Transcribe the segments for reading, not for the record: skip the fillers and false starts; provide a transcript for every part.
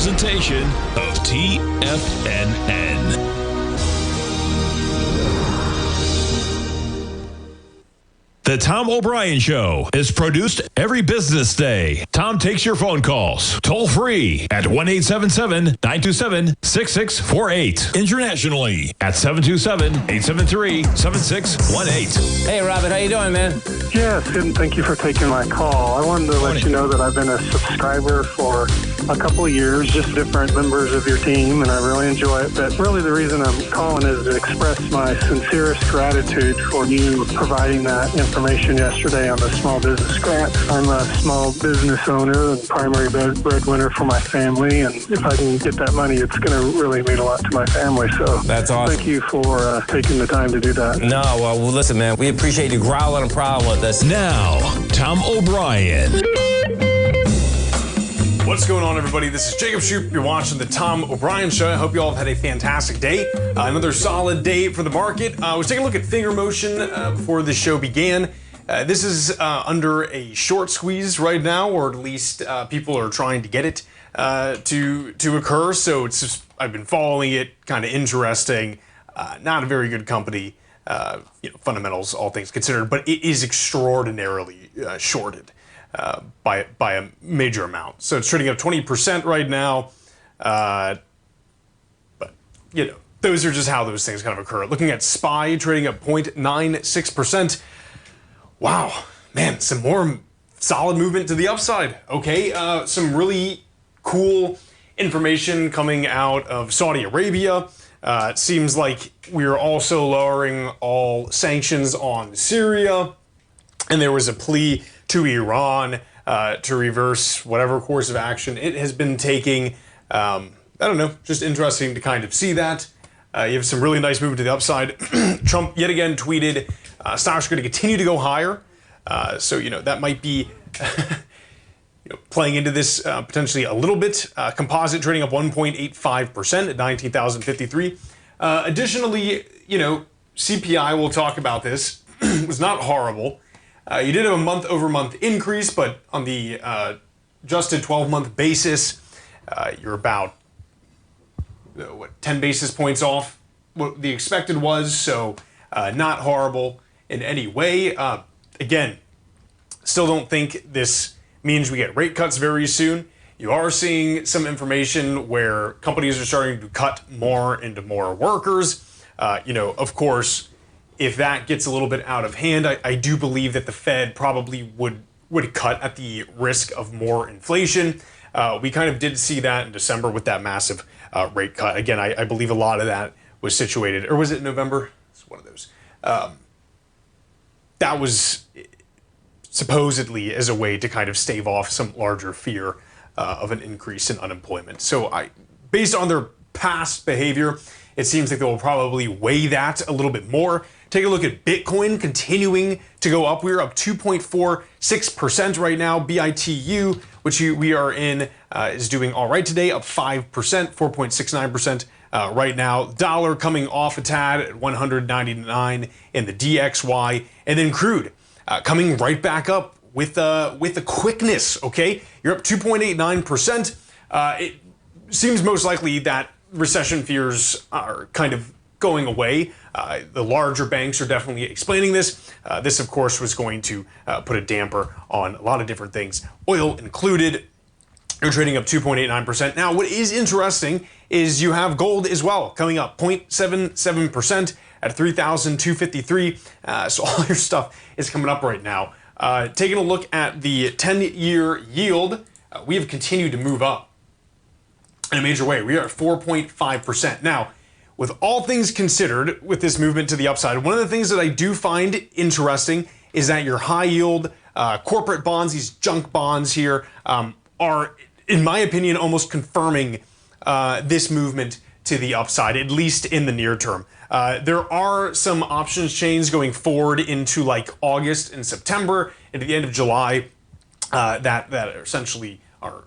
presentation of TFNN. The Tom O'Brien Show is produced every business day. Tom takes your phone calls toll free at 1-877-927-6648. Internationally at 727-873-7618. Hey, Robert, how you doing, man? Yes, and thank you for taking my call. I wanted to let you know that I've been a subscriber for a couple of years, just different members of your team, and I really enjoy it. But really the reason I'm calling is to express my sincerest gratitude for you providing that information yesterday on the small business grant. I'm a small business owner and primary breadwinner for my family, and if I can get that money, it's going to really mean a lot to my family. So that's awesome. Thank you for taking the time to do that. No, well, listen, man, we appreciate you growling and prowling with us. Now, Tom O'Brien. What's going on, everybody? This is Jacob Shoup. You're watching the Tom O'Brien Show. I hope you all have had a fantastic day. Another solid day for the market. I was taking a look at finger motion before the show began. This is under a short squeeze right now, or at least people are trying to get it to occur. So it's just, I've been following it, kind of interesting. Not a very good company, fundamentals, all things considered, but it is extraordinarily shorted. By a major amount. So it's trading up 20% right now. But, those are just how those things kind of occur. Looking at SPY trading up 0.96%. Wow, man, some more solid movement to the upside. Okay, some really cool information coming out of Saudi Arabia. It seems like we're also lowering all sanctions on Syria. And there was a plea to Iran to reverse whatever course of action it has been taking. I don't know, just interesting to kind of see that. You have some really nice movement to the upside. Trump yet again tweeted, stocks are going to continue to go higher. So, that might be playing into this potentially a little bit. Composite trading up 1.85% at 19,053. Additionally, CPI, we'll talk about this, was not horrible. You did have a month-over-month increase, but on the adjusted 12-month basis, you're about 10 basis points off what the expected was, so not horrible in any way. Again, still don't think this means we get rate cuts very soon. You are seeing some information where companies are starting to cut more into more workers. Of course, if that gets a little bit out of hand, I do believe that the Fed probably would cut at the risk of more inflation. We kind of did see that in December with that massive rate cut. Again, I believe a lot of that was situated, or was it November? It's one of those. That was supposedly as a way to kind of stave off some larger fear of an increase in unemployment. So based on their past behavior, it seems like they will probably weigh that a little bit more. Take a look at Bitcoin continuing to go up. We're up 2.46% right now. BITU, which we are in, is doing all right today, up 5%, 4.69% right now. Dollar coming off a tad at 199 in the DXY. And then crude coming right back up with the quickness, okay? You're up 2.89%. It seems most likely that recession fears are kind of going away. The larger banks are definitely explaining this. This, of course, was going to put a damper on a lot of different things, oil included. You're trading up 2.89%. Now, what is interesting is you have gold as well, coming up 0.77% at 3,253. So all your stuff is coming up right now. Taking a look at the 10-year yield, we have continued to move up in a major way. We are at 4.5%. Now, with all things considered, with this movement to the upside, one of the things that I do find interesting is that your high yield corporate bonds, these junk bonds here, are, in my opinion, almost confirming this movement to the upside, at least in the near term. There are some options chains going forward into like August and September, and at the end of July, that essentially are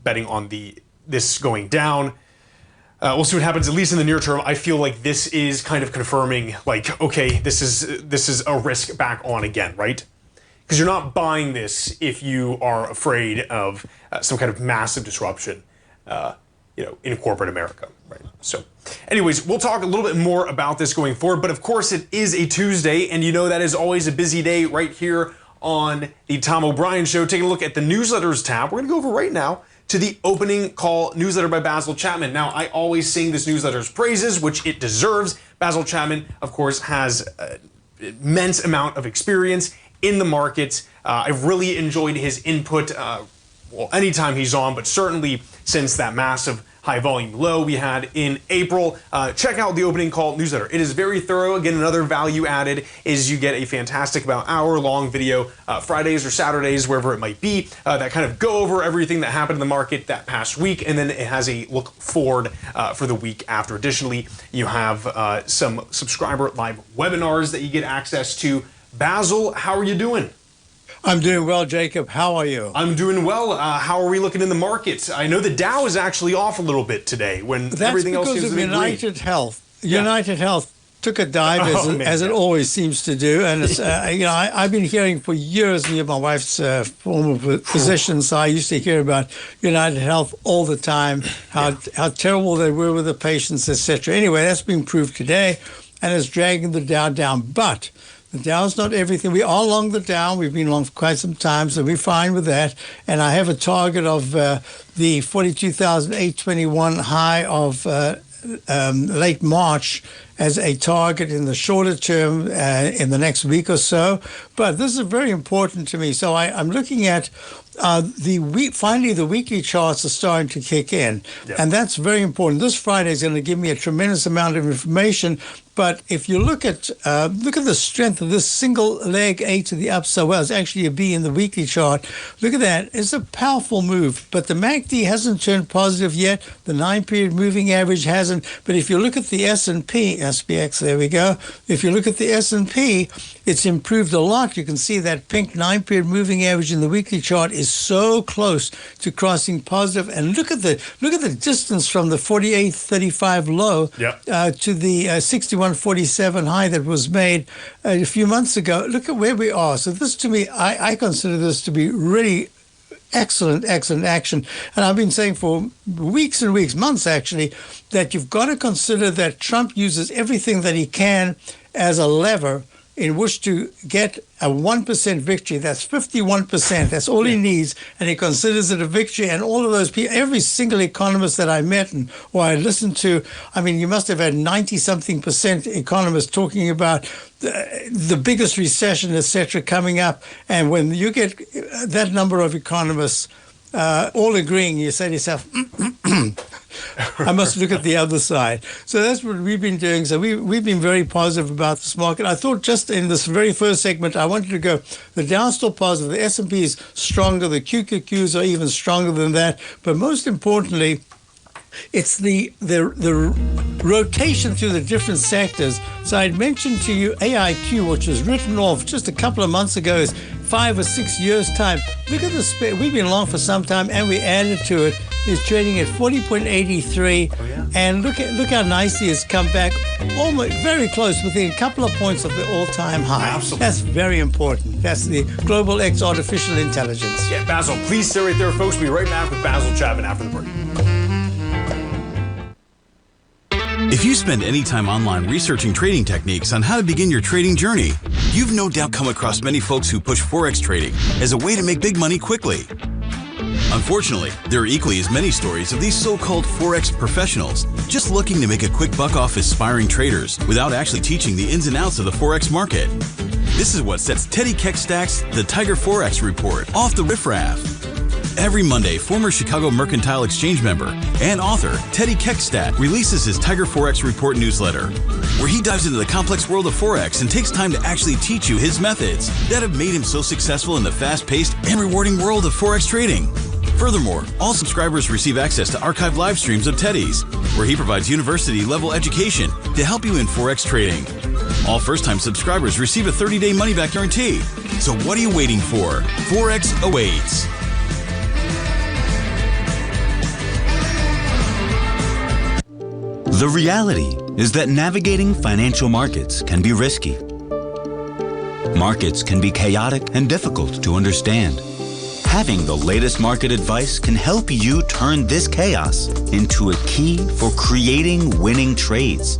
betting on this going down. We'll see what happens, at least in the near term. I feel like this is kind of confirming, like, okay, this is a risk back on again, right? Because you're not buying this if you are afraid of some kind of massive disruption in corporate America, right? So anyways, we'll talk a little bit more about this going forward, but of course it is a Tuesday, and that is always a busy day right here on the Tom O'Brien Show. Taking a look at the newsletters tab, we're gonna go over right now to the opening call newsletter by Basil Chapman. Now, I always sing this newsletter's praises, which it deserves. Basil Chapman, of course, has an immense amount of experience in the market. I've really enjoyed his input, anytime he's on, but certainly since that massive high volume low we had in April. Check out the opening call newsletter. It is very thorough. Again, another value added is you get a fantastic about hour-long video Fridays or Saturdays, wherever it might be, that kind of go over everything that happened in the market that past week, and then it has a look forward for the week after. Additionally, you have some subscriber live webinars that you get access to. Basil, how are you doing? I'm doing well, Jacob. How are you? I'm doing well. How are we looking in the markets? I know the Dow is actually off a little bit today when everything else seems to be great. That's because of United Health. United Health took a dive as it always seems to do, and it's I've been hearing for years. My wife's former physician, so I used to hear about United Health all the time, how terrible they were with the patients, etc. Anyway, that's been proved today, and it's dragging the Dow down, but the Dow's not everything. We are long the Dow. We've been long for quite some time, so we're fine with that. And I have a target of the 42,821 high of late March as a target in the shorter term in the next week or so. But this is very important to me. So I'm looking at finally the weekly charts are starting to kick in. Yep. And that's very important. This Friday is going to give me a tremendous amount of information. But if you look at the strength of this single leg A to the upside, well, it's actually a B in the weekly chart. Look at that. It's a powerful move. But the MACD hasn't turned positive yet. The 9-period moving average hasn't. But if you look at the S&P, SPX, there we go. If you look at the S&P, it's improved a lot. You can see that pink 9-period moving average in the weekly chart is so close to crossing positive. And look at the distance from the 48.35 low to the 61.47 high that was made a few months ago. Look at where we are. So this, to me, I consider this to be really excellent action. And I've been saying for weeks and weeks, months actually, that you've got to consider that Trump uses everything that he can as a lever in which to get a 1% victory. That's 51%. That's all he needs, and he considers it a victory. And all of those people, every single economist that I met or I listened to, I mean, you must have had 90-something% economists talking about the biggest recession, etc., coming up. And when you get that number of economists all agreeing, you say to yourself, I must look at the other side. So that's what we've been doing. So we've been very positive about this market. I thought just in this very first segment, I wanted to go, the Dow's still positive, the S&P is stronger, the QQQs are even stronger than that. But most importantly, it's the rotation through the different sectors. So I'd mentioned to you AIQ, which was written off just a couple of months ago, is 5 or 6 years' time. Look at this. We've been long for some time, and we added to it. It's trading at 40.83, and look how nicely it's come back, almost very close, within a couple of points of the all-time high. Absolutely. That's very important. That's the Global X Artificial Intelligence. Yeah, Basil, please stay right there, folks. We'll be right back with Basil Chapman after the break. If you spend any time online researching trading techniques on how to begin your trading journey, you've no doubt come across many folks who push Forex trading as a way to make big money quickly. Unfortunately, there are equally as many stories of these so-called Forex professionals just looking to make a quick buck off aspiring traders without actually teaching the ins and outs of the Forex market. This is what sets Teddy Keckstack's The Tiger Forex Report off the riffraff. Every Monday, former Chicago Mercantile Exchange member and author Teddy Keckstack releases his Tiger Forex Report newsletter, where he dives into the complex world of Forex and takes time to actually teach you his methods that have made him so successful in the fast-paced and rewarding world of Forex trading. Furthermore, all subscribers receive access to archived live streams of Teddy's, where he provides university-level education to help you in Forex trading. All first-time subscribers receive a 30-day money-back guarantee. So what are you waiting for? Forex awaits. The reality is that navigating financial markets can be risky. Markets can be chaotic and difficult to understand. Having the latest market advice can help you turn this chaos into a key for creating winning trades.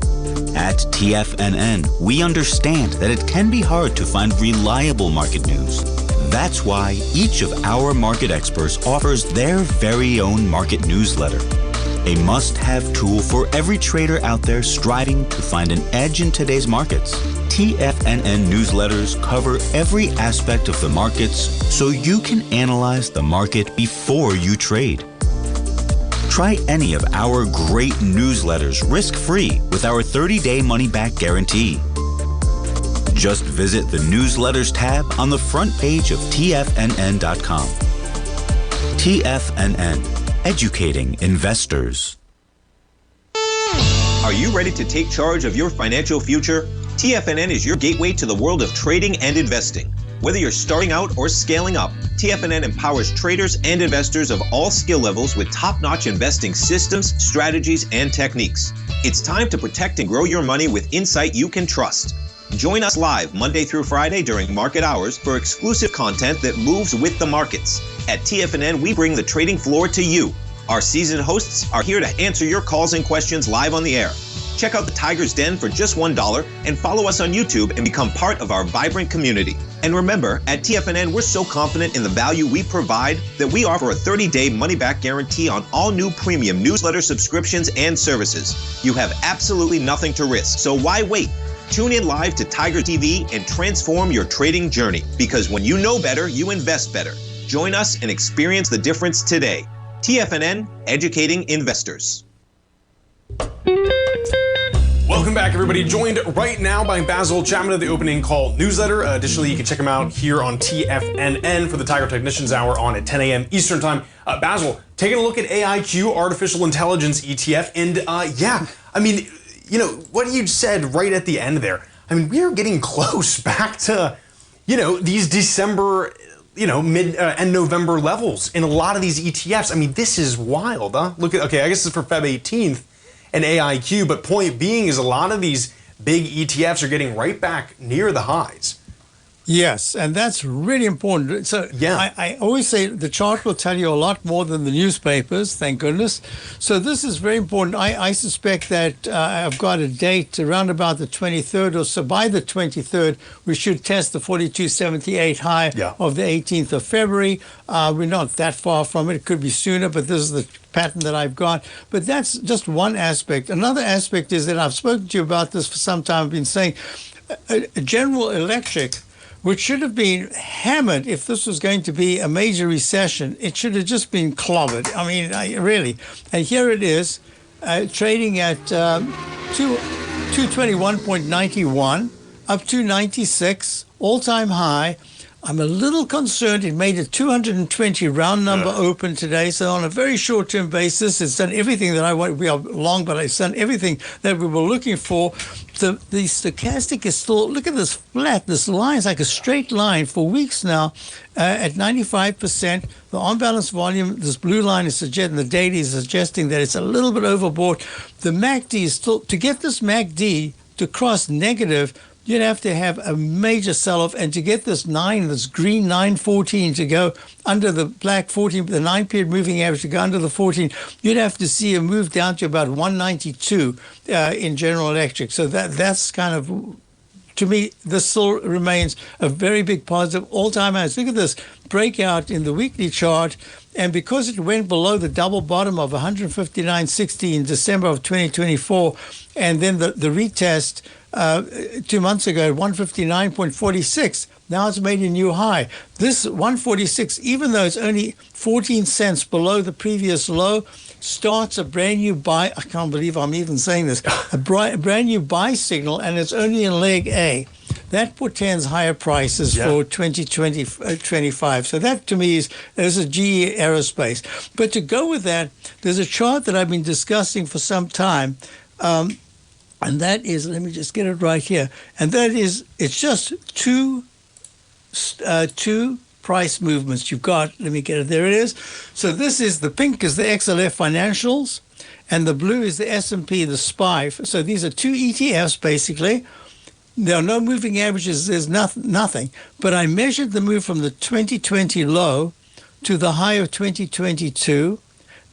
At TFNN, we understand that it can be hard to find reliable market news. That's why each of our market experts offers their very own market newsletter, a must-have tool for every trader out there striving to find an edge in today's markets. TFNN newsletters cover every aspect of the markets so you can analyze the market before you trade. Try any of our great newsletters risk-free with our 30-day money-back guarantee. Just visit the Newsletters tab on the front page of TFNN.com. TFNN, educating investors. Are you ready to take charge of your financial future? TFNN is your gateway to the world of trading and investing. Whether you're starting out or scaling up, TFNN empowers traders and investors of all skill levels with top-notch investing systems, strategies, and techniques. It's time to protect and grow your money with insight you can trust. Join us live Monday through Friday during market hours for exclusive content that moves with the markets. At TFNN, we bring the trading floor to you. Our seasoned hosts are here to answer your calls and questions live on the air. Check out the Tiger's Den for just $1 and follow us on YouTube and become part of our vibrant community. And remember, at TFNN, we're so confident in the value we provide that we offer a 30-day money-back guarantee on all new premium newsletter subscriptions and services. You have absolutely nothing to risk, so why wait? Tune in live to Tiger TV and transform your trading journey, because when you know better, you invest better. Join us and experience the difference today. TFNN, educating investors. Welcome back, everybody. Joined right now by Basil, Chapman of the Opening Call newsletter. Additionally, you can check him out here on TFNN for the Tiger Technicians Hour on at 10 a.m. Eastern Time. Basil, taking a look at AIQ, Artificial Intelligence ETF, and yeah, I mean, you know, what you said right at the end there, I mean, we are getting close back to, you know, these December, you know, mid and November levels in a lot of these ETFs. I mean, this is wild, huh? Look at, okay, I guess it's for Feb 18th and AIQ, but point being is a lot of these big ETFs are getting right back near the highs. Yes, and that's really important. So yeah. I always say the chart will tell you a lot more than the newspapers, thank goodness. So this is very important. I suspect that I've got a date around about the 23rd or so. By the 23rd, we should test the 42.78 high of the 18th of February. We're not that far from it. It could be sooner, but this is the pattern that I've got. But that's just one aspect. Another aspect is that I've spoken to you about this for some time. I've been saying General Electric, which should have been hammered if this was going to be a major recession. It should have just been clobbered. I mean, really. And here it is, trading at 221.91, up to 96, all-time high. I'm a little concerned. It made a 220 round number open today. So on a very short-term basis, it's done everything that I want. We are long, but it's done everything that we were looking for. The stochastic is still, look at this flat. This line is like a straight line for weeks now at 95%. The on-balance volume, this blue line is suggesting, the daily is suggesting that it's a little bit overbought. The MACD is still, to get this MACD to cross negative, you'd have to have a major sell-off, and to get this green 914 to go under the black 14, the 9-period moving average to go under the 14, you'd have to see a move down to about 192 in General Electric. So that's kind of, to me, this still remains a very big positive. All-time highs. Look at this breakout in the weekly chart. And because it went below the double bottom of 159.60 in December of 2024, and then the retest 2 months ago at 159.46, now it's made a new high. This 146, even though it's only 14 cents below the previous low, starts a brand new buy. I can't believe I'm even saying this. A brand new buy signal, and it's only in leg A. That portends higher prices for 2025. So that, to me, is a GE Aerospace. But to go with that, there's a chart that I've been discussing for some time, and that is, let me just get it right here, and that is, it's just two price movements you've got. Let me get it. There it is. So this is, the pink is the XLF financials, and the blue is the S&P, the SPY. So these are two ETFs, basically. There are no moving averages. There's nothing. But I measured the move from the 2020 low to the high of 2022,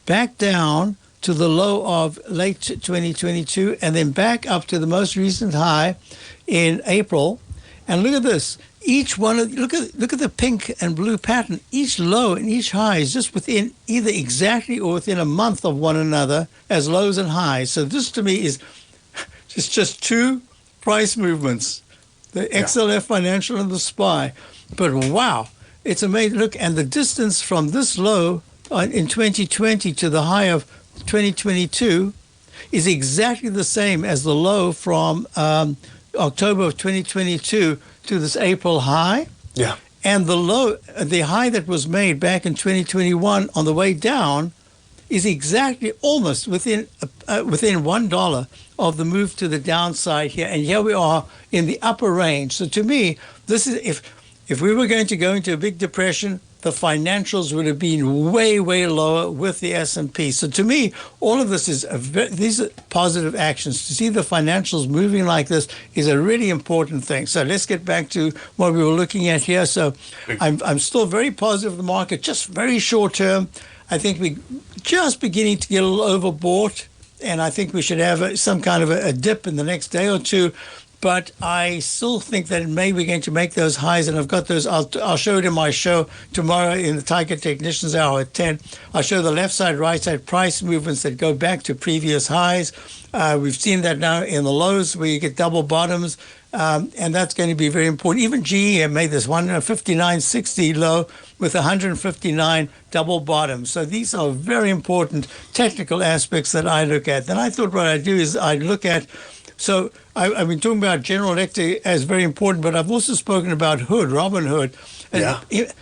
back down to the low of late 2022, and then back up to the most recent high in April. And look at this. Each one of look at the pink and blue pattern. Each low and each high is just within either exactly or within a month of one another as lows and highs. So this to me is just two price movements, the XLF Financial and the SPY. But wow, it's amazing. Look, and the distance from this low in 2020 to the high of 2022 is exactly the same as the low from October of 2022 to this April high. Yeah. And the high that was made back in 2021 on the way down is exactly almost within $1 of the move to the downside here. And here we are in the upper range. So to me, this is if we were going to go into a big depression, the financials would have been way, way lower with the S&P. So to me, all of this is these are positive actions. To see the financials moving like this is a really important thing. So let's get back to what we were looking at here. So I'm still very positive of the market, just very short term. I think we're just beginning to get a little overbought, and I think we should have some kind of a dip in the next day or two. But I still think that maybe we're going to make those highs, and I've got those. I'll show it in my show tomorrow in the Tiger Technicians Hour at 10. I'll show the left side, right side price movements that go back to previous highs. We've seen that now in the lows where you get double bottoms, and that's going to be very important. Even GE made this 159.60 low with 159 double bottoms. So these are very important technical aspects that I look at. Then I thought what I'd do is I'd look at. So I've been talking about General Electric as very important, but I've also spoken about Robinhood. And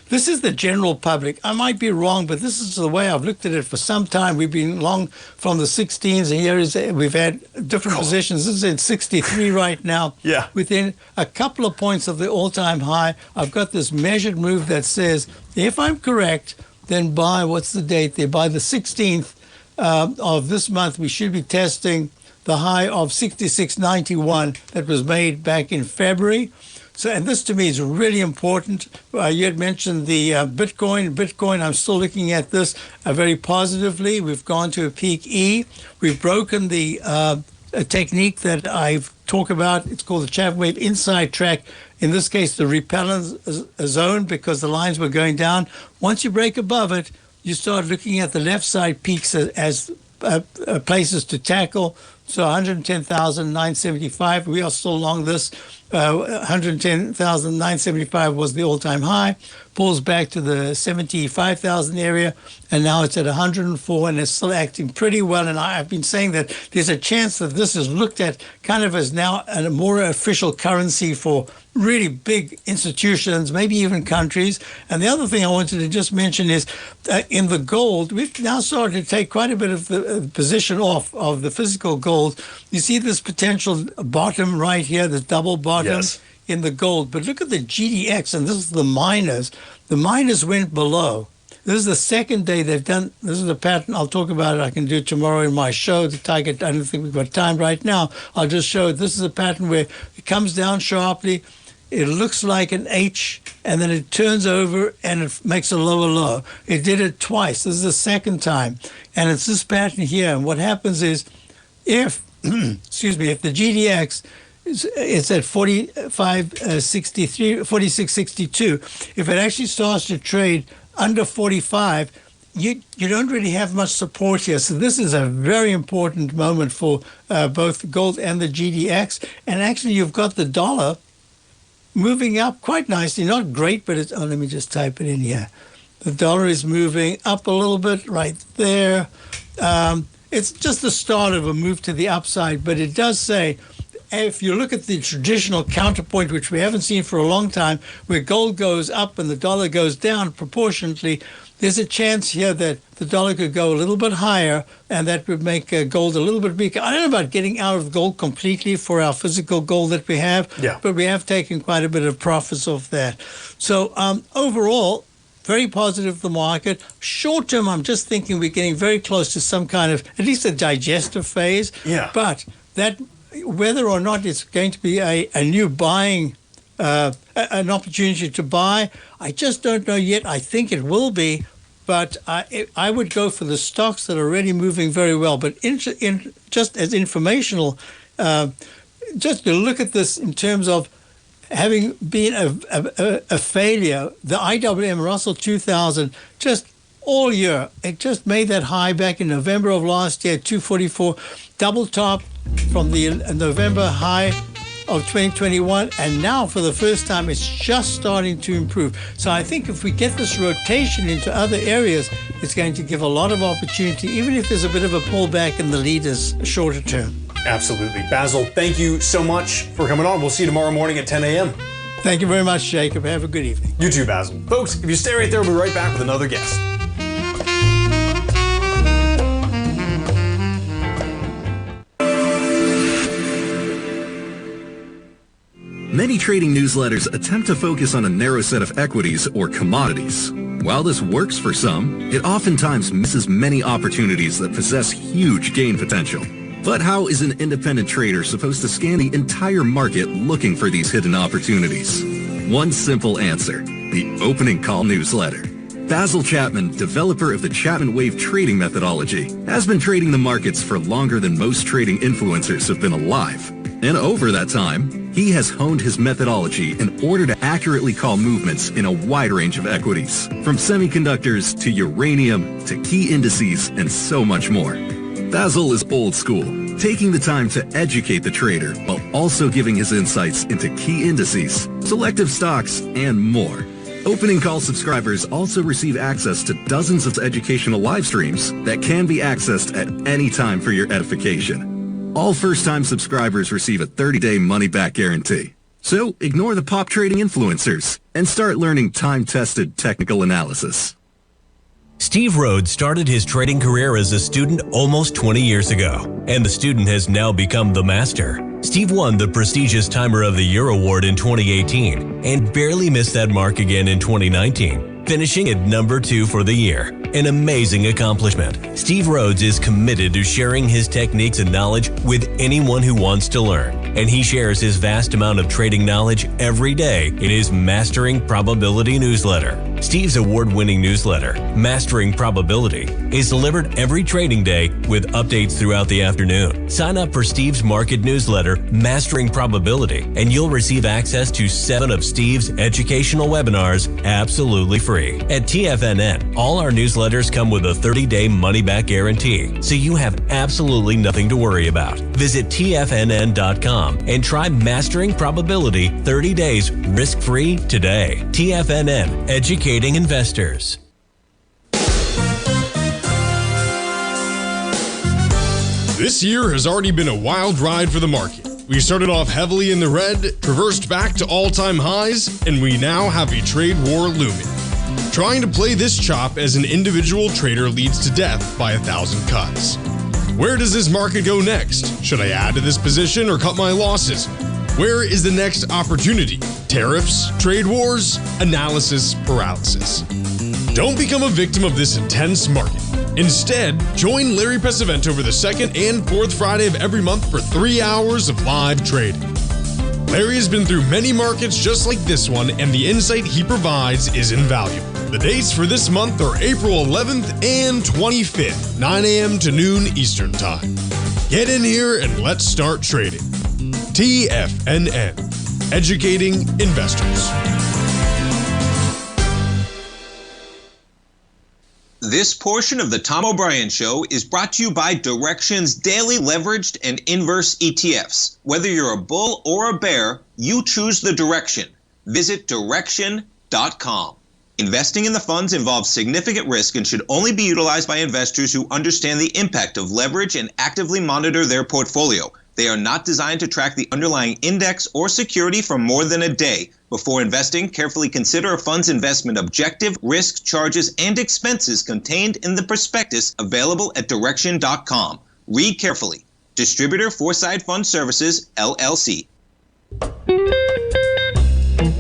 this is the general public. I might be wrong, but this is the way I've looked at it for some time. We've been long from the 16s, and we've had different positions. This is at 63 right now. Yeah. Within a couple of points of the all-time high, I've got this measured move that says, if I'm correct, then by, what's the date there? By the 16th of this month, we should be testing the high of 66.91 that was made back in February. So, and this to me is really important. You had mentioned the Bitcoin. Bitcoin, I'm still looking at this very positively. We've gone to a peak E. We've broken the a technique that I've talked about. It's called the Chapman Wave Inside Track. In this case, the repellent zone, because the lines were going down. Once you break above it, you start looking at the left side peaks as places to tackle. So 110,975. We are still along this. 110,975 was the all-time high. Pulls back to the 75,000 area, and now it's at 104, and it's still acting pretty well. And I've been saying that there's a chance that this is looked at kind of as now a more official currency for really big institutions, maybe even countries. And the other thing I wanted to just mention is in the gold, we've now started to take quite a bit of the position off of the physical gold. You see this potential bottom right here, this double bottom in the gold. But look at the GDX, and this is the miners. The miners went below. This is the second day they've done. This is a pattern. I'll talk about it. I can do it tomorrow in my show. The Tiger. I don't think we've got time right now. I'll just show it. This is a pattern where it comes down sharply. It looks like an H, and then it turns over and it makes a lower low. It did it twice. This is the second time. And it's this pattern here. And what happens is if, if the GDX it's at 46.62, if it actually starts to trade under 45, you don't really have much support here. So this is a very important moment for both gold and the GDX. And actually, you've got the dollar moving up quite nicely. Not great, but it's... Oh, let me just type it in here. The dollar is moving up a little bit right there. It's just the start of a move to the upside, but it does say, if you look at the traditional counterpoint, which we haven't seen for a long time, where gold goes up and the dollar goes down proportionately, there's a chance here that the dollar could go a little bit higher, and that would make gold a little bit weaker. I don't know about getting out of gold completely for our physical gold that we have, but we have taken quite a bit of profits off that. So overall, very positive, the market. Short term, I'm just thinking we're getting very close to some kind of, at least a digestive phase. But that, whether or not it's going to be a new buying, an opportunity to buy, I just don't know yet. I think it will be, but I would go for the stocks that are already moving very well. But just as informational, just to look at this in terms of having been a failure, the IWM Russell 2000 just all year, it just made that high back in November of last year, 244, double top from the November high of 2021, and now for the first time it's just starting to improve. So I think if we get this rotation into other areas, it's going to give a lot of opportunity, even if there's a bit of a pullback in the leaders shorter term. Absolutely. Basil, thank you so much for coming on. We'll see you tomorrow morning at 10 a.m. Thank you very much, Jacob. Have a good evening. You too, Basil. Folks, if you stay right there, we'll be right back with another guest. Many trading newsletters attempt to focus on a narrow set of equities or commodities. While this works for some, it oftentimes misses many opportunities that possess huge gain potential. But how is an independent trader supposed to scan the entire market looking for these hidden opportunities? One simple answer: the opening call newsletter. Basil Chapman, developer of the Chapman Wave trading methodology, has been trading the markets for longer than most trading influencers have been alive. And over that time, he has honed his methodology in order to accurately call movements in a wide range of equities, from semiconductors to uranium to key indices and so much more. Basil is old school, taking the time to educate the trader while also giving his insights into key indices, selective stocks, and more. Opening call subscribers also receive access to dozens of educational live streams that can be accessed at any time for your edification. All first-time subscribers receive a 30-day money-back guarantee. So ignore the pop trading influencers and start learning time-tested technical analysis. Steve Rhodes started his trading career as a student almost 20 years ago, and the student has now become the master. Steve won the prestigious Timer of the Year award in 2018 and barely missed that mark again in 2019, finishing at number 2 for the year. An amazing accomplishment. Steve Rhodes is committed to sharing his techniques and knowledge with anyone who wants to learn, and he shares his vast amount of trading knowledge every day in his Mastering Probability newsletter. Steve's award-winning newsletter, Mastering Probability, is delivered every trading day with updates throughout the afternoon. Sign up for Steve's market newsletter, Mastering Probability, and you'll receive access to 7 of Steve's educational webinars absolutely free. At TFNN, all our newsletters come with a 30-day money-back guarantee, so you have absolutely nothing to worry about. Visit TFNN.com and try Mastering Probability 30 days risk-free today. TFNN, educating investors. This year has already been a wild ride for the market. We started off heavily in the red, traversed back to all-time highs, and we now have a trade war looming. Trying to play this chop as an individual trader leads to death by 1,000 cuts. Where does this market go next? Should I add to this position or cut my losses? Where is the next opportunity? Tariffs, trade wars, analysis paralysis. Don't become a victim of this intense market. Instead, join Larry Pesavento over the 2nd and 4th Friday of every month for 3 hours of live trading. Larry has been through many markets just like this one, and the insight he provides is invaluable. The dates for this month are April 11th and 25th, 9 a.m. to noon Eastern Time. Get in here and let's start trading. TFNN, educating investors. This portion of the Tom O'Brien Show is brought to you by Direxion's daily leveraged and inverse ETFs. Whether you're a bull or a bear, you choose the direction. Visit Direxion.com. Investing in the funds involves significant risk and should only be utilized by investors who understand the impact of leverage and actively monitor their portfolio. They are not designed to track the underlying index or security for more than a day. Before investing, carefully consider a fund's investment objective, risk, charges, and expenses contained in the prospectus available at Direxion.com. Read carefully. Distributor Foreside Fund Services, LLC.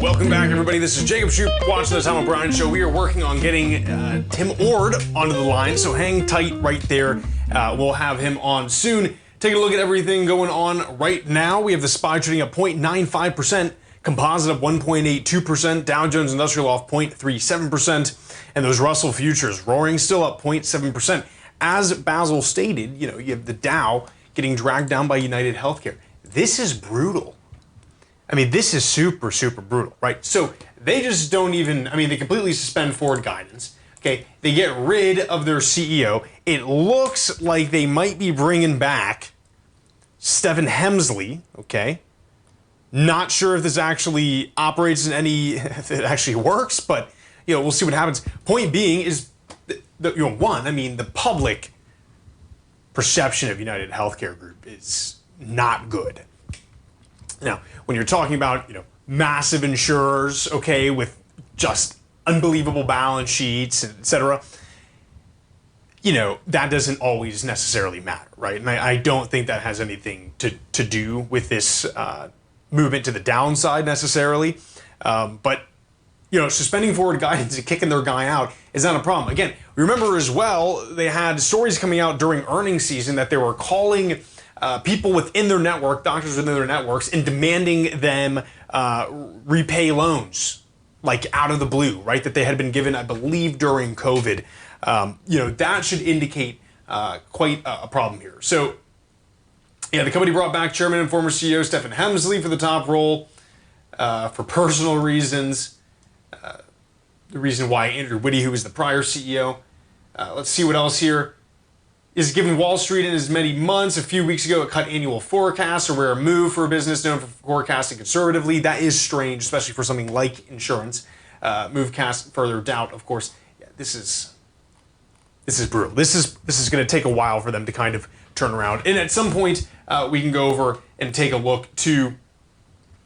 Welcome back, everybody. This is Jacob Shoup, watching the Tom O'Brien Show. We are working on getting Tim Ord onto the line, so hang tight right there. We'll have him on soon. Take a look at everything going on right now. We have the SPY trading at 0.95%. Composite up 1.82%, Dow Jones Industrial off 0.37%, and those Russell futures roaring still up 0.7%. As Basil stated, you have the Dow getting dragged down by United Healthcare. This is brutal. I mean, this is super, super brutal, right? So they just don't even, they completely suspend forward guidance. Okay, they get rid of their CEO. It looks like they might be bringing back Stephen Hemsley, okay? Not sure if this actually operates in if it actually works, but, we'll see what happens. Point being is, the public perception of United Healthcare Group is not good. Now, when you're talking about, massive insurers, okay, with just unbelievable balance sheets, et cetera, that doesn't always necessarily matter, right? And I don't think that has anything to do with this movement to the downside necessarily. But, suspending forward guidance and kicking their guy out is not a problem. Again, remember as well, they had stories coming out during earnings season that they were calling people within their network, doctors within their networks, and demanding them repay loans, like out of the blue, right? That they had been given, I believe, during COVID. That should indicate quite a problem here. So, the company brought back Chairman and former CEO Stephen Hemsley for the top role for personal reasons. The reason why Andrew Whitty, who was the prior CEO. Let's see what else here. Is given Wall Street in as many months. A few weeks ago, it cut annual forecasts, a rare move for a business known for forecasting conservatively. That is strange, especially for something like insurance. Move cast further doubt, of course. Yeah, this is brutal. This is going to take a while for them to kind of turn around. And at some point, we can go over and take a look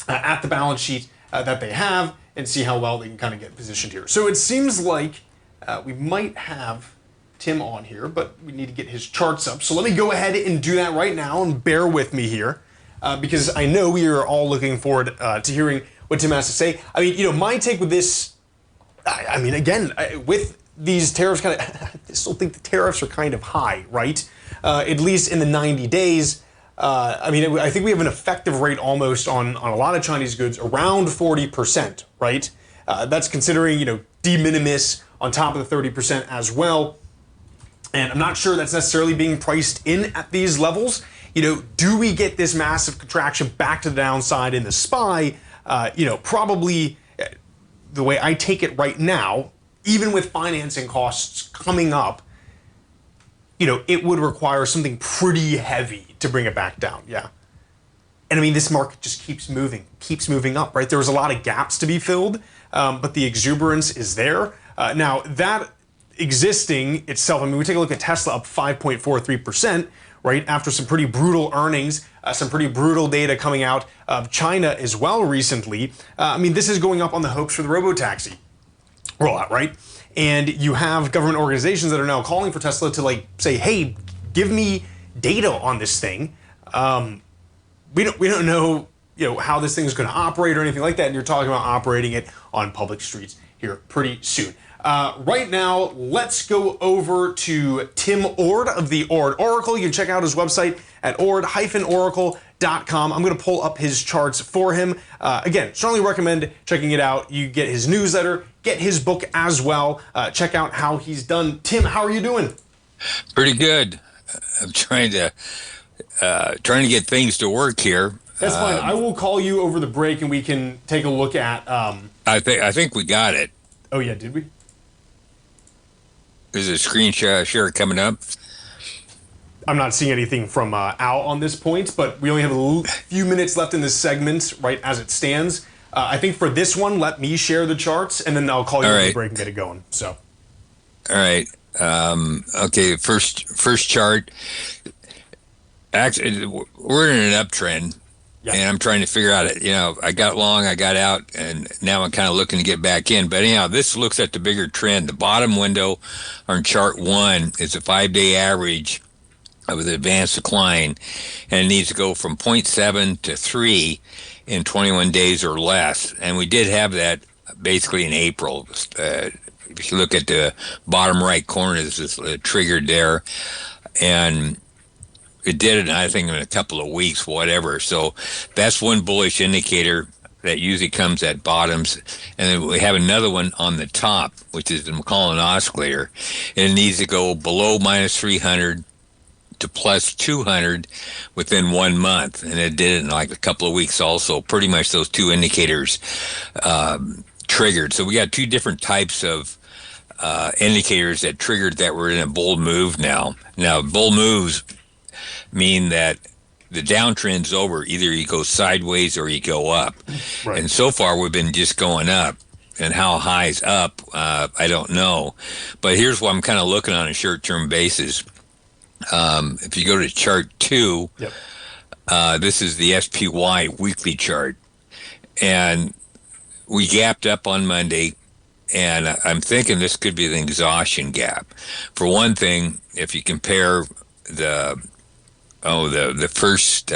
at the balance sheet that they have and see how well they can kind of get positioned here. So it seems like we might have Tim on here, but we need to get his charts up. So let me go ahead and do that right now, and bear with me here, because I know we are all looking forward to hearing what Tim has to say. My take with this, with these tariffs, I still think the tariffs are kind of high, right? At least in the 90 days. I think we have an effective rate almost on a lot of Chinese goods around 40%, right? That's considering, de minimis on top of the 30% as well. And I'm not sure that's necessarily being priced in at these levels. Do we get this massive contraction back to the downside in the SPY? Probably the way I take it right now, even with financing costs coming up, it would require something pretty heavy to bring it back down. Yeah. And this market just keeps moving up, right? There was a lot of gaps to be filled, but the exuberance is there. Now, that existing itself, we take a look at Tesla up 5.43%, right? After some pretty brutal earnings, some pretty brutal data coming out of China as well recently. This is going up on the hopes for the robotaxi rollout, right? And you have government organizations that are now calling for Tesla to say, hey, give me data on this thing. We don't know, how this thing is going to operate or anything like that. And you're talking about operating it on public streets here pretty soon. Right now, let's go over to Tim Ord of the Ord Oracle. You can check out his website at ord-oracle.com. I'm going to pull up his charts for him. Again, strongly recommend checking it out. You get his newsletter, get his book as well. Check out how he's done. Tim, how are you doing? Pretty good. I'm trying to get things to work here. That's fine. I will call you over the break and we can take a look at. I think we got it. Oh yeah, did we? Is a screen share coming up? I'm not seeing anything from Al on this point, but we only have a few minutes left in this segment, right, as it stands. I think for this one, let me share the charts, and then I'll call you on the break and get it going. So. All right. Okay, first chart. Actually, we're in an uptrend, and I'm trying to figure out it. I got long, I got out, and now I'm kind of looking to get back in. But anyhow, this looks at the bigger trend. The bottom window on chart 1 is a 5-day average of an advanced decline, and it needs to go from 0.7 to 3 in 21 days or less. And we did have that basically in April. If you look at the bottom right corner, this is triggered there, and it did it, I think, in a couple of weeks, whatever. So that's one bullish indicator. that usually comes at bottoms, and then we have another one on the top, which is the McClellan oscillator, and it needs to go below minus 300 to plus 200 within 1 month, and it did it in like a couple of weeks also. Pretty much those two indicators triggered. So we got two different types of indicators that triggered that we're in a bull move now. Now, bull moves mean that the downtrend's over. Either you go sideways or you go up. Right. And so far, we've been just going up. And how high's up, I don't know. But here's what I'm kind of looking on a short-term basis. If you go to chart 2, this is the SPY weekly chart. And we gapped up on Monday, and I'm thinking this could be an exhaustion gap. For one thing, if you compare the first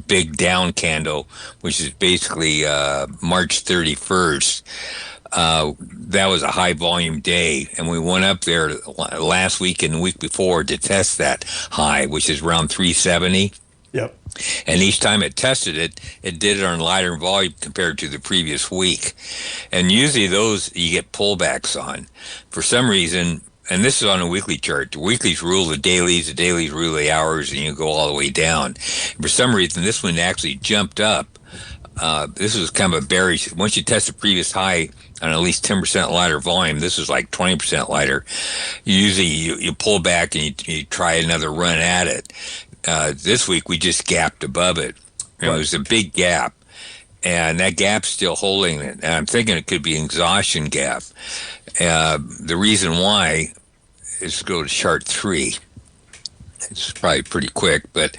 big down candle, which is basically March 31st, that was a high volume day, and we went up there last week and the week before to test that high, which is around 370. Yep. And each time it tested it, it did it on lighter volume compared to the previous week. And usually those you get pullbacks on. For some reason, and this is on a weekly chart, the weeklies rule the dailies rule the hours, and you go all the way down. For some reason, this one actually jumped up. This was kind of a bearish. Once you test the previous high on at least 10% lighter volume, this is like 20% lighter. Usually you pull back and you try another run at it. This week we just gapped above it. It was a big gap, and that gap's still holding it. And I'm thinking it could be an exhaustion gap. The reason why is to go to chart 3. It's probably pretty quick, but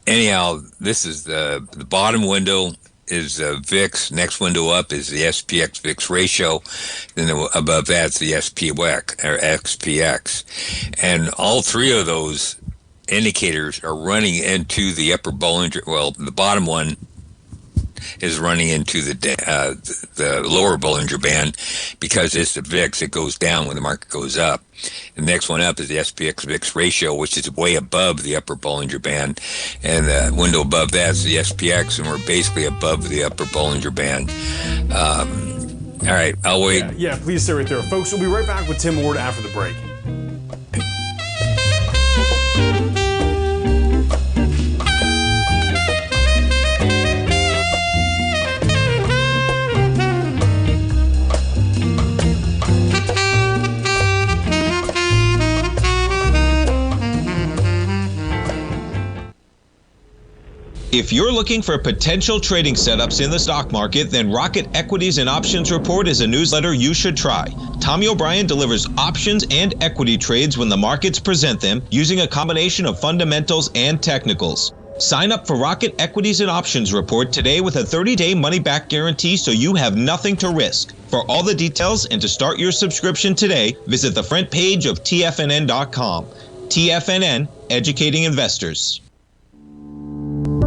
anyhow, this is the bottom window is VIX. Next window up is the SPX VIX ratio. Then above that's the SPX or XPX, and all three of those indicators are running into the upper Bollinger. Well, the bottom one is running into the lower Bollinger Band because it's the VIX. It goes down when the market goes up. The next one up is the SPX VIX ratio, which is way above the upper Bollinger Band, and the window above that is the SPX, and we're basically above the upper Bollinger Band. All right, I'll wait. Yeah, please stay right there, folks. We'll be right back with Tim Ward after the break. If you're looking for potential trading setups in the stock market, then Rocket Equities and Options Report is a newsletter you should try. Tommy O'Brien delivers options and equity trades when the markets present them, using a combination of fundamentals and technicals. Sign up for Rocket Equities and Options Report today with a 30-day money-back guarantee, so you have nothing to risk. For all the details and to start your subscription today, visit the front page of TFNN.com. TFNN, educating investors.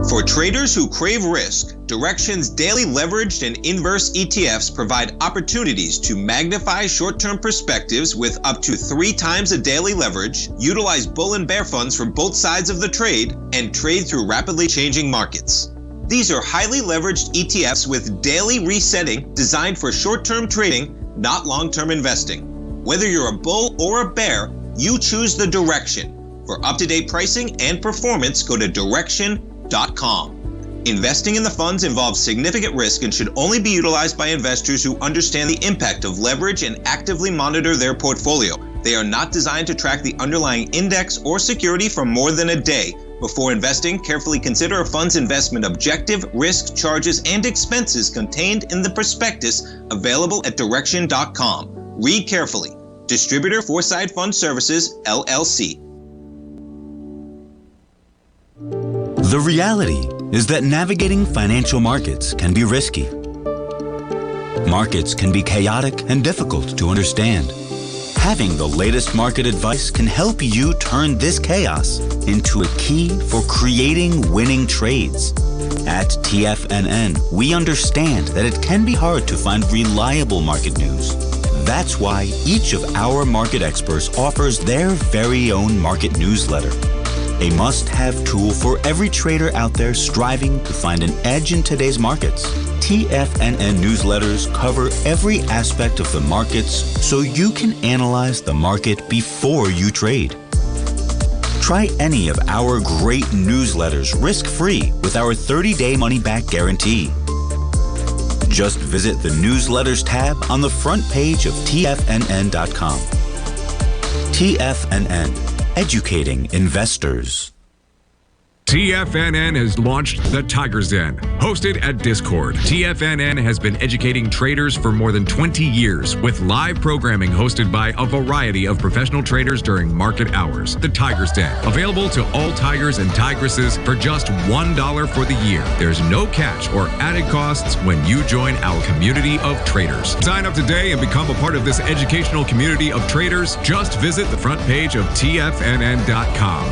For traders who crave risk, Direxion's daily leveraged and inverse ETFs provide opportunities to magnify short-term perspectives with up to 3 times a daily leverage, utilize bull and bear funds from both sides of the trade, and trade through rapidly changing markets. These are highly leveraged ETFs with daily resetting designed for short-term trading, not long-term investing. Whether you're a bull or a bear, you choose the Direxion. For up-to-date pricing and performance, go to Direxion.com. Investing in the funds involves significant risk and should only be utilized by investors who understand the impact of leverage and actively monitor their portfolio. They are not designed to track the underlying index or security for more than a day. Before investing, carefully consider a fund's investment objective, risk, charges, and expenses contained in the prospectus available at Direxion.com. Read carefully. Distributor Foreside Fund Services, LLC. The reality is that navigating financial markets can be risky. Markets can be chaotic and difficult to understand. Having the latest market advice can help you turn this chaos into a key for creating winning trades. At TFNN, we understand that it can be hard to find reliable market news. That's why each of our market experts offers their very own market newsletter. a must-have tool for every trader out there striving to find an edge in today's markets. TFNN newsletters cover every aspect of the markets so you can analyze the market before you trade. Try any of our great newsletters risk-free with our 30-day money-back guarantee. Just visit the Newsletters tab on the front page of TFNN.com. TFNN, educating investors. TFNN has launched the Tiger's Den. Hosted at Discord, TFNN has been educating traders for more than 20 years with live programming hosted by a variety of professional traders during market hours. The Tiger's Den, available to all tigers and tigresses for just $1 for the year. There's no catch or added costs when you join our community of traders. Sign up today and become a part of this educational community of traders. Just visit the front page of TFNN.com.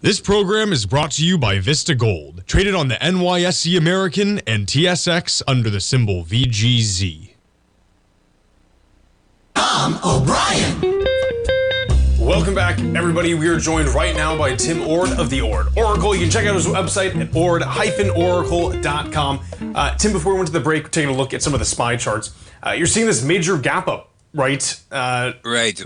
This program is brought to you by Vista Gold, traded on the NYSE American and TSX under the symbol VGZ. Tom O'Brien. Welcome back, everybody. We are joined right now by Tim Ord of the Ord Oracle. You can check out his website at ord-oracle.com. Tim, before we went to the break, taking a look at some of the SPY charts. You're seeing this major gap up, right? Right.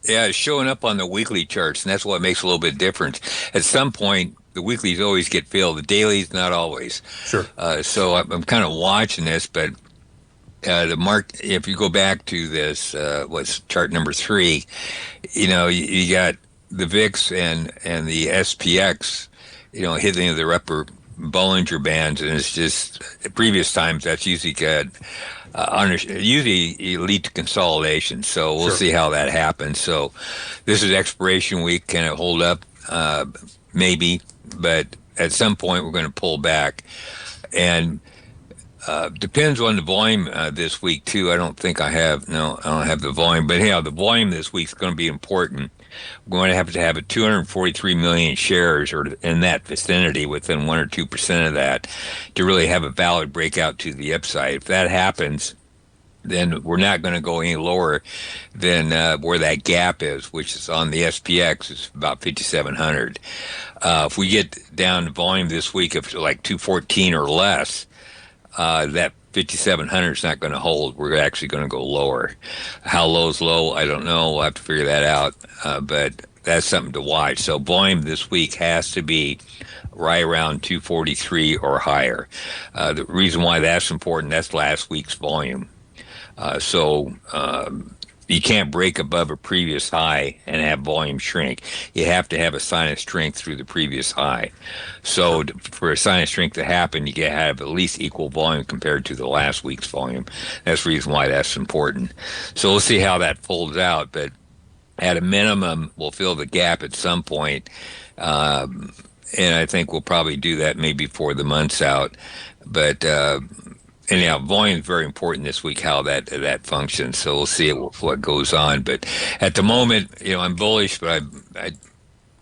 It's showing up on the weekly charts, and that's what makes a little bit different. At some point, the weeklies always get filled. The dailies, not always. Sure. So I'm kind of watching this, but the mark. If you go back to this, what's chart number 3? You got the VIX and the SPX, hitting the upper Bollinger Bands, and it's just previous times that's usually good. Usually lead to consolidation, so we'll see how that happens. So this is expiration week. Can it hold up? Maybe, but at some point we're going to pull back, and depends on the volume this week too. I don't have the volume, but the volume this week is going to be important. We're going to have a 243 million shares or in that vicinity, within 1 or 2% of that, to really have a valid breakout to the upside. If that happens, then we're not going to go any lower than where that gap is, which is on the SPX. It's about 5,700. If we get down to volume this week of like 214 or less, that 5,700 is not going to hold. We're actually going to go lower. How low is low? I don't know. We'll have to figure that out. But that's something to watch. So volume this week has to be right around 243 or higher. The reason why that's important, that's last week's volume. So you can't break above a previous high and have volume shrink. You have to have a sign of strength through the previous high. So for a sign of strength to happen, you got to have at least equal volume compared to the last week's volume. That's the reason why that's important. So we'll see how that folds out, but at a minimum, we'll fill the gap at some point. And I think we'll probably do that maybe before the month's out. But anyhow, volume is very important this week, how that functions. So we'll see what goes on. But at the moment, I'm bullish, but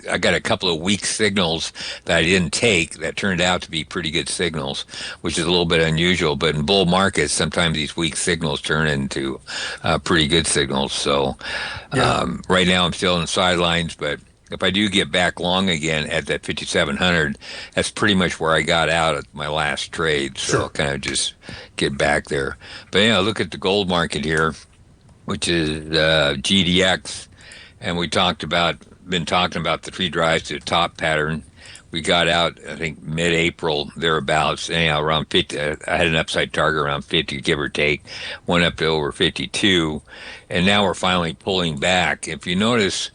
I got a couple of weak signals that I didn't take that turned out to be pretty good signals, which is a little bit unusual. But in bull markets, sometimes these weak signals turn into pretty good signals. So right now I'm still on the sidelines, but if I do get back long again at that 5,700, that's pretty much where I got out at my last trade. So I'll kind of just get back there. But look at the gold market here, which is GDX, and we been talking about the 3 drives to the top pattern. We got out, I think, mid-April, thereabouts. Anyhow, around 50. I had an upside target around 50, give or take. Went up to over 52, and now we're finally pulling back. If you notice,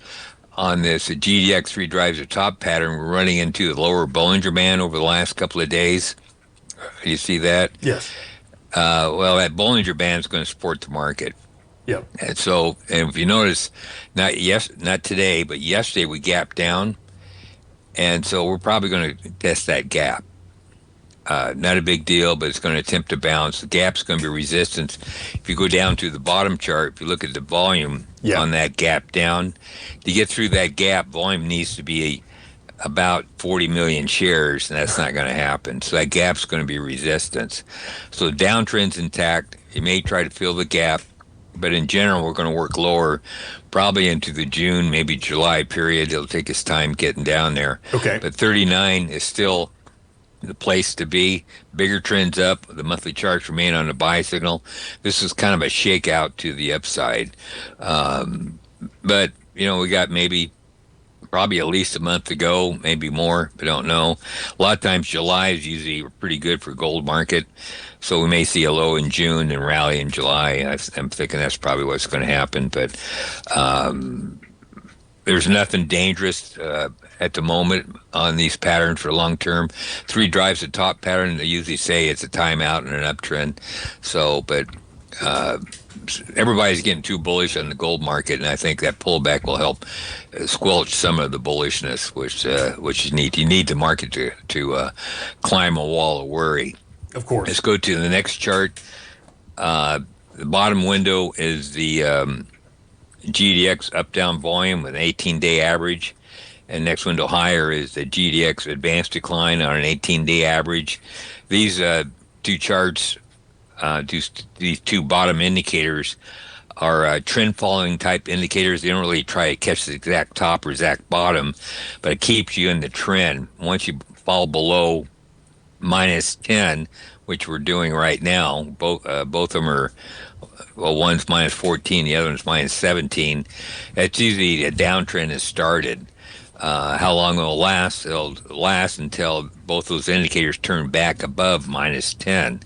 on this GDX 3 drives to top pattern, we're running into the lower Bollinger Band over the last couple of days. You see that? Yes. Well, that Bollinger Band is going to support the market. Yep. And so, and if you notice, not today, but yesterday we gapped down, and so we're probably going to test that gap. Not a big deal, but it's going to attempt to bounce. The gap's going to be resistance. If you go down to the bottom chart, if you look at the volume on that gap down, to get through that gap, volume needs to be about 40 million shares, and that's not going to happen. So that gap's going to be resistance. So the downtrend's intact. You may try to fill the gap. but in general, we're going to work lower, probably into the June, maybe July period. It'll take us time getting down there. Okay. But 39 is still the place to be. Bigger trends up. The monthly charts remain on a buy signal. This is kind of a shakeout to the upside. But, we got probably at least a month to go, maybe more, but don't know. A lot of times July is usually pretty good for gold market, so we may see a low in June and rally in July. I'm thinking that's probably what's going to happen, but there's nothing dangerous at the moment on these patterns for long term. 3 drives the top pattern. They usually say it's a timeout and an uptrend. So, but everybody's getting too bullish on the gold market, and I think that pullback will help squelch some of the bullishness, which you need. You need the market to climb a wall of worry. Of course. Let's go to the next chart. The bottom window is the GDX up-down volume with an 18-day average, and next window higher is the GDX advanced decline on an 18-day average. These two charts, these two bottom indicators, are trend-following type indicators. They don't really try to catch the exact top or exact bottom, but it keeps you in the trend. Once you fall below -10, which we're doing right now, both of them are, well, one's -14, the other one's -17. That's usually a downtrend has started. How long it'll last? It'll last until both those indicators turn back above -10.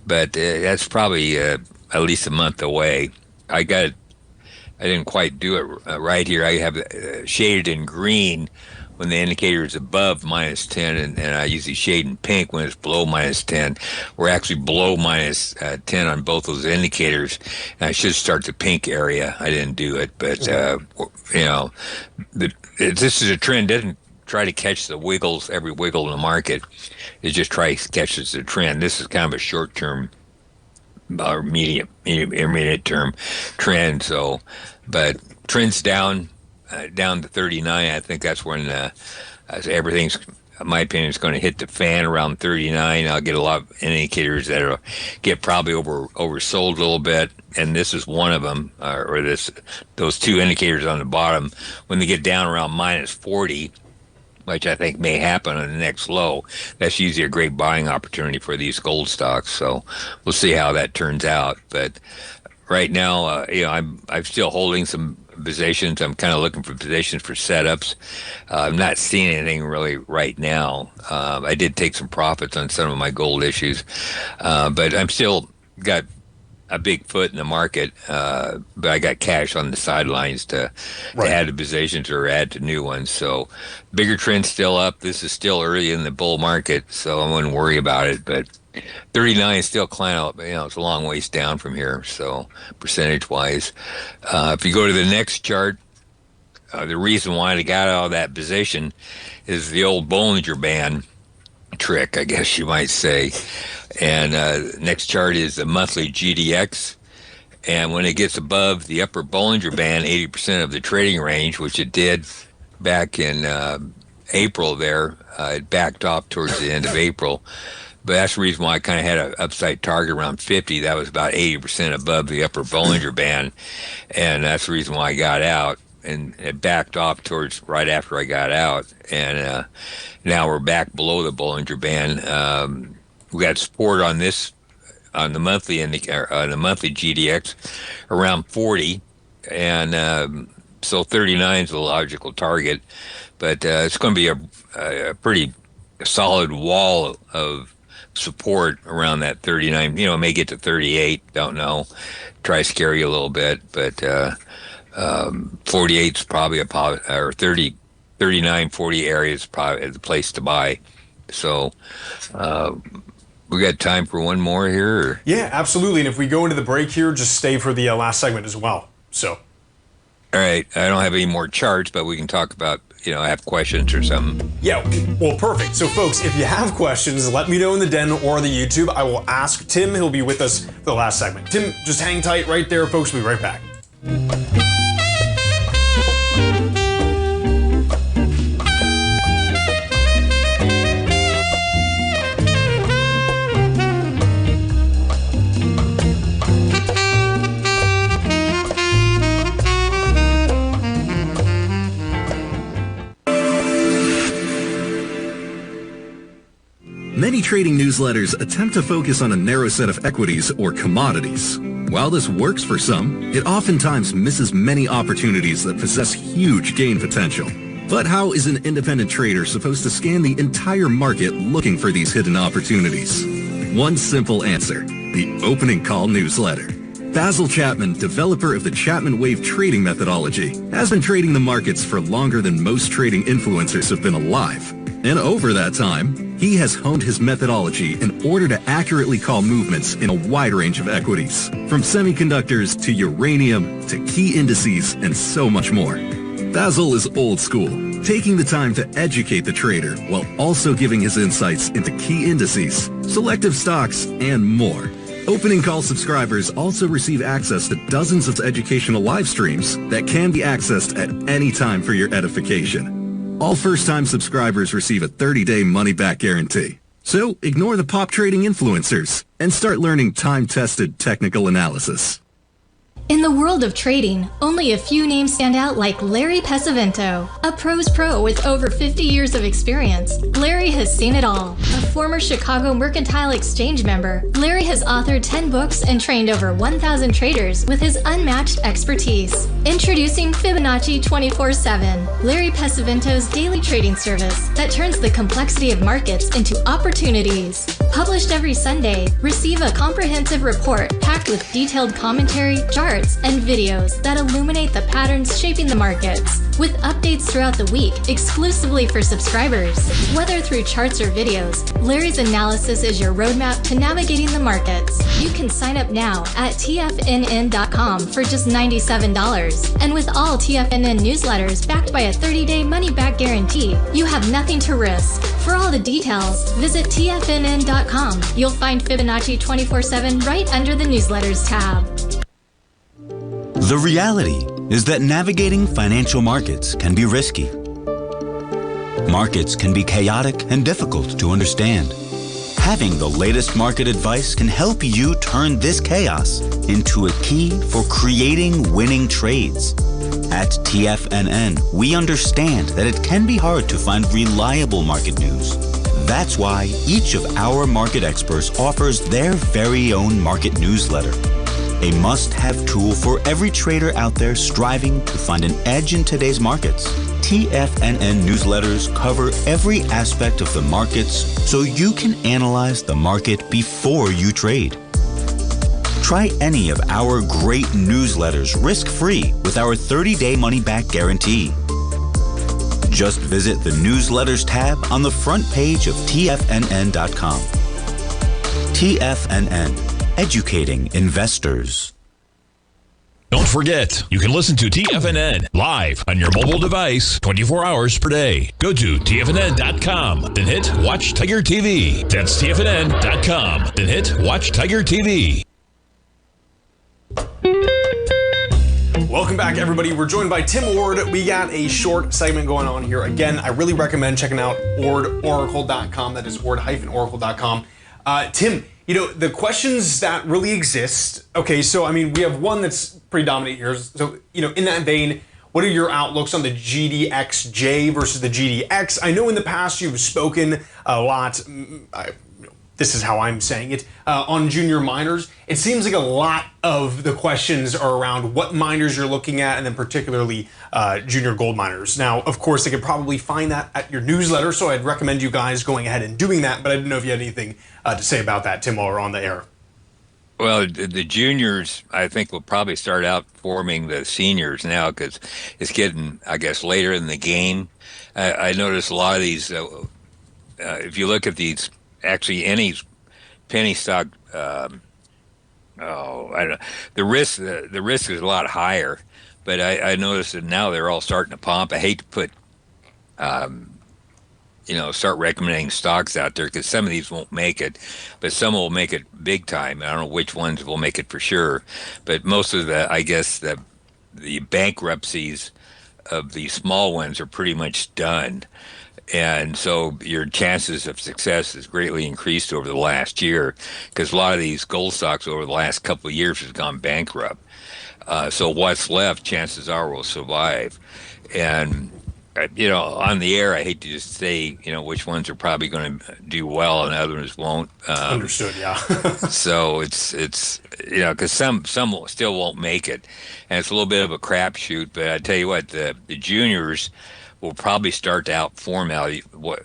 But that's probably at least a month away. I didn't quite do it right here. I have shaded in green when the indicator is above -10, and I usually shade in pink when it's below -10. We're actually below -10 on both those indicators, and I should start the pink area. I didn't do it, but this is a trend. It doesn't try to catch the wiggles, every wiggle in the market. It just tries to catch the trend. This is kind of a short-term or intermediate term trend. So, but trends down to 39. I think that's when everything's, in my opinion, is going to hit the fan around 39. I'll get a lot of indicators that will get probably oversold a little bit, and this is one of them, those two indicators on the bottom. When they get down around -40, which I think may happen on the next low, that's usually a great buying opportunity for these gold stocks. So we'll see how that turns out. But right now, I'm still holding some positions. I'm kind of looking for positions for setups. I'm not seeing anything really right now. I did take some profits on some of my gold issues, but I'm still got a big foot in the market, but I got cash on the sidelines to add to positions or add to new ones. So bigger trend still up. This is still early in the bull market, so I wouldn't worry about it. But 39 is still climbing up. It's a long ways down from here, so percentage-wise. If you go to the next chart, the reason why I got out of that position is the old Bollinger Band trick, I guess you might say. And next chart is the monthly GDX. And when it gets above the upper Bollinger Band, 80% of the trading range, which it did back in April there, it backed off towards the end of April. But that's the reason why I kind of had an upside target around 50. That was about 80% above the upper Bollinger Band. And that's the reason why I got out. And it backed off towards right after I got out. And now we're back below the Bollinger Band. We got support on this, on the monthly GDX, around 40. And so 39 is a logical target. But it's going to be a pretty solid wall of support around that 39. It may get to 38, don't know. Try to scare you a little bit, but 48 is probably or 30, 39, 40 area is probably the place to buy. So we got time for one more here? Or? Yeah, absolutely. And if we go into the break here, just stay for the last segment as well. So. All right. I don't have any more charts, but we can talk about, I have questions or something. Yeah, well, perfect. So, folks, if you have questions, let me know in the den or the YouTube. I will ask Tim. He'll be with us for the last segment. Tim, just hang tight right there, folks. We'll be right back. Many trading newsletters attempt to focus on a narrow set of equities or commodities. While this works for some, it oftentimes misses many opportunities that possess huge gain potential. But how is an independent trader supposed to scan the entire market looking for these hidden opportunities? One simple answer: the opening call newsletter. Basil Chapman, developer of the Chapman Wave trading methodology, has been trading the markets for longer than most trading influencers have been alive. And over that time, he has honed his methodology in order to accurately call movements in a wide range of equities, from semiconductors to uranium to key indices and so much more. Basil is old school, taking the time to educate the trader while also giving his insights into key indices, selective stocks, and more. Opening call subscribers also receive access to dozens of educational live streams that can be accessed at any time for your edification. All first-time subscribers receive a 30-day money-back guarantee. So ignore the pop trading influencers and start learning time-tested technical analysis. In the world of trading, only a few names stand out like Larry Pesavento, a pro's pro with over 50 years of experience. Larry has seen it all. A former Chicago Mercantile Exchange member, Larry has authored 10 books and trained over 1,000 traders with his unmatched expertise. Introducing Fibonacci 24/7, Larry Pesavento's daily trading service that turns the complexity of markets into opportunities. Published every Sunday, receive a comprehensive report packed with detailed commentary, charts, and videos that illuminate the patterns shaping the markets, with updates throughout the week exclusively for subscribers. Whether through charts or videos, Larry's analysis is your roadmap to navigating the markets. You can sign up now at TFNN.com for just $97. And with all TFNN newsletters backed by a 30-day money-back guarantee, you have nothing to risk. For all the details, visit TFNN.com. You'll find Fibonacci 24/7 right under the newsletters tab. The reality is that navigating financial markets can be risky. Markets can be chaotic and difficult to understand. Having the latest market advice can help you turn this chaos into a key for creating winning trades. At TFNN, we understand that it can be hard to find reliable market news. That's why each of our market experts offers their very own market newsletter. A must-have tool for every trader out there striving to find an edge in today's markets. TFNN newsletters cover every aspect of the markets so you can analyze the market before you trade. Try any of our great newsletters risk-free with our 30-day money-back guarantee. Just visit the newsletters tab on the front page of TFNN.com. TFNN. Educating investors. Don't forget, you can listen to TFNN live on your mobile device 24 hours per day. Go to TFNN.com, then hit Watch Tiger TV. That's TFNN.com, then hit Watch Tiger TV. Welcome back, everybody. We're joined by Tim Ward. We got a short segment going on here. Again, I really recommend checking out ordoracle.com. That is ord-oracle.com. Tim, you know, the questions that really exist, okay, so, I mean, we have one that's pretty dominant here. So, you know, in that vein, what are your outlooks on the GDXJ versus the GDX? I know in the past you've spoken a lot, this is how I'm saying it, on junior miners. It seems like a lot of the questions are around what miners you're looking at, and then particularly junior gold miners. Now, of course, they could probably find that at your newsletter, so I'd recommend you guys going ahead and doing that, but I didn't know if you had anything to say about that, Tim, while we're on the air. Well, the juniors, I think, will probably start out forming the seniors now because it's getting, I guess, later in the game. I notice a lot of these, if you look at these, actually any penny stock, I don't know, the risk is a lot higher, but I noticed that now they're all starting to pump. I hate to put, start recommending stocks out there because some of these won't make it, but some will make it big time. I don't know which ones will make it for sure, but most of the bankruptcies of the small ones are pretty much done. And so your chances of success has greatly increased over the last year because a lot of these gold stocks over the last couple of years has gone bankrupt. So what's left, chances are, will survive. And on the air, I hate to just say, which ones are probably going to do well and others won't. Understood, yeah. So it's because some still won't make it, and it's a little bit of a crapshoot. But I tell you what, the juniors will probably start to outperform now.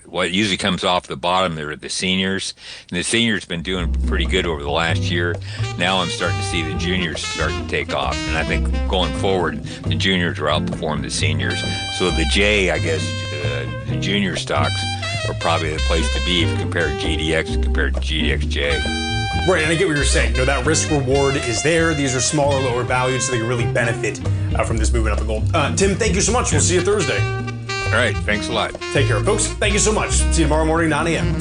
What usually comes off the bottom are the seniors, and the seniors been doing pretty good over the last year. Now I'm starting to see the juniors starting to take off, and I think going forward, the juniors will outperform the seniors. So the J, I guess, the junior stocks are probably the place to be if you compare GDX compared to GDXJ. Right, and I get what you're saying. That risk reward is there. These are smaller, lower valued, so they can really benefit from this movement up in gold. Tim, thank you so much. We'll see you Thursday. All right, thanks a lot. Take care, folks. Thank you so much. See you tomorrow morning, 9 a.m.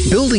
Building